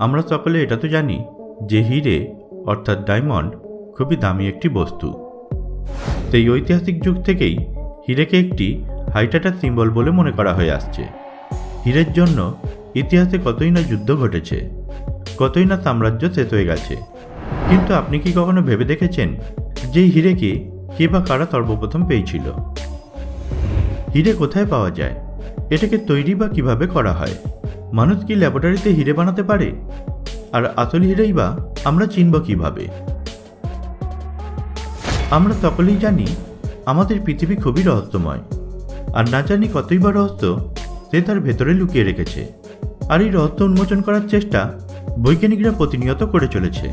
আমরা সকলে এটা তো জানি যে হিরে অর্থাৎ ডায়মন্ড খুবই দামি একটি বস্তু। সেই ঐতিহাসিক যুগ থেকেই হিরেকে একটি হাই স্ট্যাটাস সিম্বল বলে মনে করা হয়ে আসছে। হীরের জন্য ইতিহাসে কতই না যুদ্ধ ঘটেছে, কতই না সাম্রাজ্য শেষ হয়ে গেছে। কিন্তু আপনি কি কখনো ভেবে দেখেছেন যে হিরেকে কে বা কারা সর্বপ্রথম পেয়েছিল? হিরে কোথায় পাওয়া যায়? এটাকে তৈরি বা কিভাবে করা হয়? মানুষ কি ল্যাবরেটরিতে হিরে বানাতে পারে? আর আসল হিরেই বা আমরা চিনব কিভাবে? আমরা সকলেই জানি আমাদের পৃথিবী খুবই রহস্যময়, আর না জানি কতই বা রহস্য সে তার ভেতরে লুকিয়ে রেখেছে। আর এই রহস্য উন্মোচন করার চেষ্টা বৈজ্ঞানিকরা প্রতিনিয়ত করে চলেছে।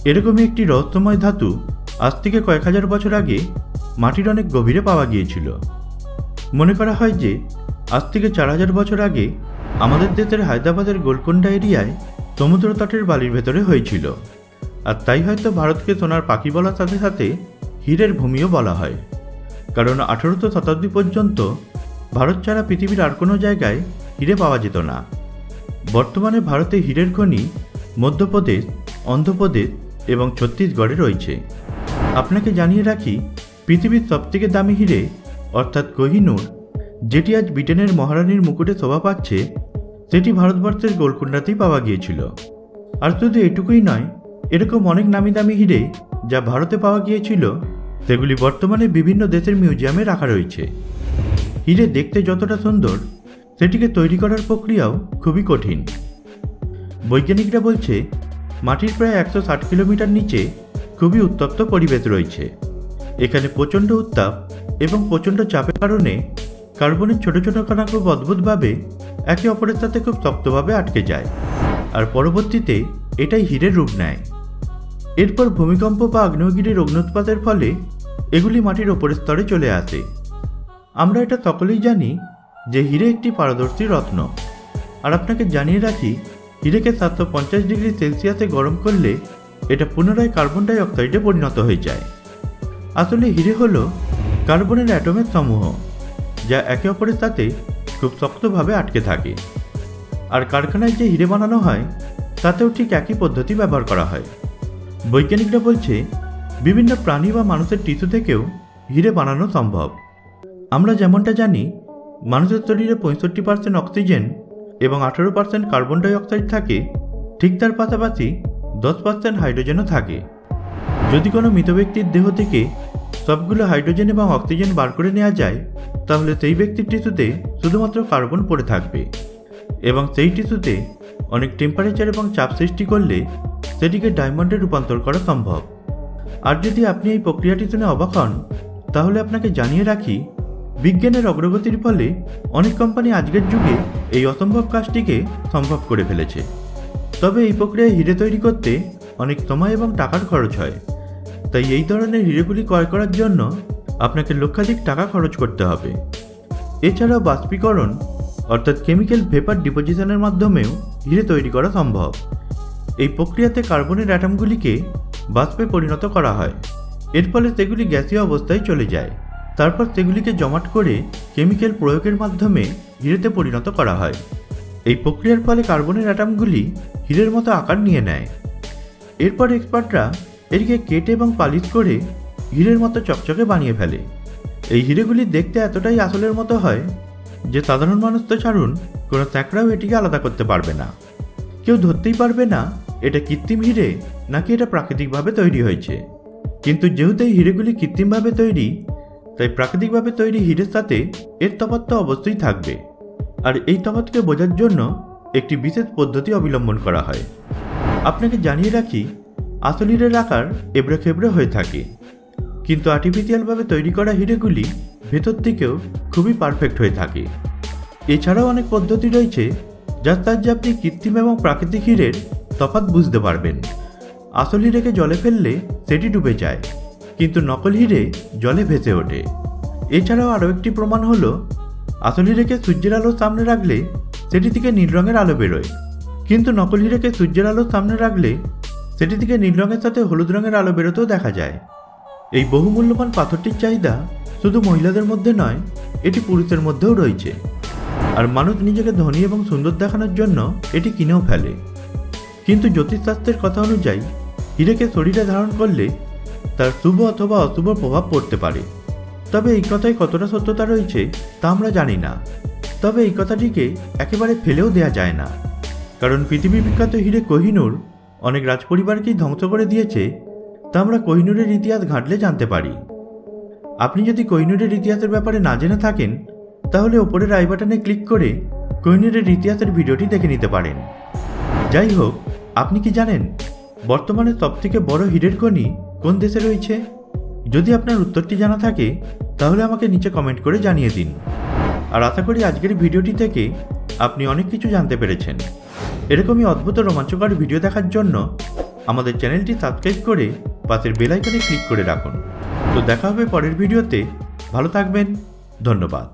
এরকমই একটি রহস্যময় ধাতু আজ থেকে কয়েক হাজার বছর আগে মাটির অনেক গভীরে পাওয়া গিয়েছিল। মনে করা হয় যে আজ থেকে 4000 বছর আগে আমাদের দেশের হায়দ্রাবাদের গোলকোন্ডা এরিয়ায় সমুদ্র তটের বালির ভেতরে হয়েছিল। আর তাই হয়তো ভারতকে সোনার পাখি বলার সাথে সাথে হীরের ভূমিও বলা হয়, কারণ 18শো শতাব্দী পর্যন্ত ভারত ছাড়া পৃথিবীর আর কোনো জায়গায় হিরে পাওয়া যেত না। বর্তমানে ভারতে হীরের খনি মধ্যপ্রদেশ, অন্ধ্রপ্রদেশ এবং ছত্তিশগড়ে রয়েছে। আপনাকে জানিয়ে রাখি, পৃথিবীর সবথেকে দামি হিরে অর্থাৎ কোহিনুর, যেটি আজ ব্রিটেনের মহারানীর মুকুটে শোভা পাচ্ছে, সেটি ভারতবর্ষের গোলকোন্ডাতেই পাওয়া গিয়েছিল। আর শুধু এটুকুই নয়, এরকম অনেক নামি দামি হিরে যা ভারতে পাওয়া গিয়েছিল সেগুলি বর্তমানে বিভিন্ন দেশের মিউজিয়ামে রাখা রয়েছে। হিরে দেখতে যতটা সুন্দর, সেটিকে তৈরি করার প্রক্রিয়াও খুবই কঠিন। বৈজ্ঞানিকরা বলছে মাটির প্রায় 160 কিলোমিটার নিচে খুবই উত্তপ্ত পরিবেশ রয়েছে। এখানে প্রচণ্ড উত্তাপ এবং প্রচণ্ড চাপের কারণে কার্বনের ছোট ছোট কণা খুব অদ্ভুতভাবে একে অপরের সাথে খুব শক্তভাবে আটকে যায়, আর পরবর্তীতে এটাই হীরের রূপ নেয়। এরপর ভূমিকম্প বা আগ্নেয়গিরির অগ্নুৎপাতের ফলে এগুলি মাটির ওপরের স্তরে চলে আসে। আমরা এটা সকলেই জানি যে হিরে একটি পারদর্শী রত্ন। আর আপনাকে জানিয়ে রাখি, হিরেকে 750 ডিগ্রি সেলসিয়াসে গরম করলে এটা পুনরায় কার্বন ডাই অক্সাইডে পরিণত হয়ে যায়। আসলে হিরে হলো কার্বনের অ্যাটমের সমূহ, যা একে অপরের সাথে খুব শক্তভাবে আটকে থাকে। আর কারখানায় যে হিরে বানানো হয় তাতেও ঠিক একই পদ্ধতি ব্যবহার করা হয়। বৈজ্ঞানিকরা বলছে বিভিন্ন প্রাণী বা মানুষের টিস্যু থেকেও হিরে বানানো সম্ভব। আমরা যেমনটা জানি মানুষের শরীরে 65% অক্সিজেন এবং 18% কার্বন ডাই অক্সাইড থাকে, ঠিক তার পাশাপাশি 10% হাইড্রোজেনও থাকে। যদি কোনো মৃত ব্যক্তির দেহ থেকে সবগুলো হাইড্রোজেন এবং অক্সিজেন বার করে নেওয়া যায়, তাহলে সেই ব্যক্তির টিস্যুতে শুধুমাত্র কার্বন পড়ে থাকবে, এবং সেই টিস্যুতে অনেক টেম্পারেচার এবং চাপ সৃষ্টি করলে সেটিকে ডায়মন্ডে রূপান্তর করা সম্ভব। আর যদি আপনি এই প্রক্রিয়াটি শুনে অবাক হন, তাহলে আপনাকে জানিয়ে রাখি, বিজ্ঞানের অগ্রগতির ফলে অনেক কোম্পানি আজকের যুগে এই অসম্ভব কাজটিকে সম্ভব করে ফেলেছে। তবে এই প্রক্রিয়ায় হিরে তৈরি করতে অনেক সময় এবং টাকার খরচ হয়, তাই এই ধরনের হিরেগুলি ক্রয় করার জন্য আপনাকে লক্ষাধিক টাকা খরচ করতে হবে। এছাড়াও বাষ্পীকরণ অর্থাৎ কেমিক্যাল ভেপার ডিপোজিশনের মাধ্যমেও হিরে তৈরি করা সম্ভব। এই প্রক্রিয়াতে কার্বনের অ্যাটমগুলিকে বাষ্পে পরিণত করা হয়, এর ফলে সেগুলি গ্যাসীয় অবস্থায় চলে যায়। তারপর সেগুলিকে জমাট করে কেমিক্যাল প্রয়োগের মাধ্যমে হিরেতে পরিণত করা হয়। এই প্রক্রিয়ার ফলে কার্বনের অ্যাটমগুলি হীরের মতো আকার নিয়ে নেয়। এরপর এক্সপার্টরা এটিকে কেটে এবং পালিশ করে হীরের মতো চকচকে বানিয়ে ফেলে। এই হিরেগুলি দেখতে এতটাই আসলের মতো হয় যে সাধারণ মানুষ তো ছাড়ুন, কোনো স্যাঁকড়াও এটিকে আলাদা করতে পারবে না। কেউ ধরতেই পারবে না এটা কৃত্রিম হিরে নাকি এটা প্রাকৃতিকভাবে তৈরি হয়েছে। কিন্তু যেহেতু এই হিরেগুলি কৃত্রিমভাবে তৈরি, তাই প্রাকৃতিকভাবে তৈরি হিরের সাথে এর তফাৎ তো অবশ্যই থাকবে। আর এই তফাৎকে বোঝার জন্য একটি বিশেষ পদ্ধতি অবলম্বন করা হয়। আপনাকে জানিয়ে রাখি, আসল হীরের আকার এবড়ে খেবড়ে হয়ে থাকে, কিন্তু আর্টিফিশিয়ালভাবে তৈরি করা হিরেগুলি ভেতর থেকেও খুবই পারফেক্ট হয়ে থাকে। এছাড়াও অনেক পদ্ধতি রয়েছে যার সাহায্যে আপনি কৃত্রিম এবং প্রাকৃতিক হীরের তফাৎ বুঝতে পারবেন। আসল হীরেকে জলে ফেললে সেটি ডুবে যায়, কিন্তু নকল হীরে জলে ভেসে ওঠে। এছাড়াও আরও একটি প্রমাণ হলো, আসল হীরেকে সূর্যের আলোর সামনে রাখলে সেটি থেকে নীল রঙের আলো বেরোয়, কিন্তু নকল হীরেকে সূর্যের আলোর সামনে রাখলে সেটি থেকে নীল রঙের সাথে হলুদ রঙের আলো বেরোতেও দেখা যায়। এই বহুমূল্যবান পাথরটির চাহিদা শুধু মহিলাদের মধ্যে নয়, এটি পুরুষের মধ্যেও রয়েছে। আর মানুষ নিজেকে ধনী এবং সুন্দর দেখানোর জন্য এটি কিনেও ফেলে। কিন্তু জ্যোতিষশাস্ত্রের কথা অনুযায়ী হীরেকে শরীরে ধারণ করলে তার শুভ অথবা অশুভ প্রভাব পড়তে পারে। তবে এই কথায় কতটা সত্যতা রয়েছে তা আমরা জানি না। তবে এই কথাটিকে একেবারে ফেলেও দেওয়া যায় না, কারণ পৃথিবী বিখ্যাত হীরে কোহিনূর অনেক রাজপরিবারকেই ধ্বংস করে দিয়েছে, তা আমরা কোহিনূরের ইতিহাস ঘাঁটলে জানতে পারি। আপনি যদি কোহিনূরের ইতিহাসের ব্যাপারে না জেনে থাকেন তাহলে ওপরের আই বাটনে ক্লিক করে কোহিনূরের ইতিহাসের ভিডিওটি দেখে নিতে পারেন। যাই হোক, আপনি কি জানেন বর্তমানে সবথেকে বড় হীরের খনি কোন দেশে রয়েছে? যদি আপনার উত্তরটি জানা থাকে তাহলে আমাকে নিচে কমেন্ট করে জানিয়ে দিন। আর আশা করি আজকের ভিডিওটি থেকে আপনি অনেক কিছু জানতে পেরেছেন। এরকমই অদ্ভুত রোমাঞ্চকর ভিডিও দেখার জন্য আমাদের চ্যানেলটি সাবস্ক্রাইব করে পাশের বেল আইকনে ক্লিক করে রাখুন। তো দেখা হবে পরের ভিডিওতে। ভালো থাকবেন। ধন্যবাদ।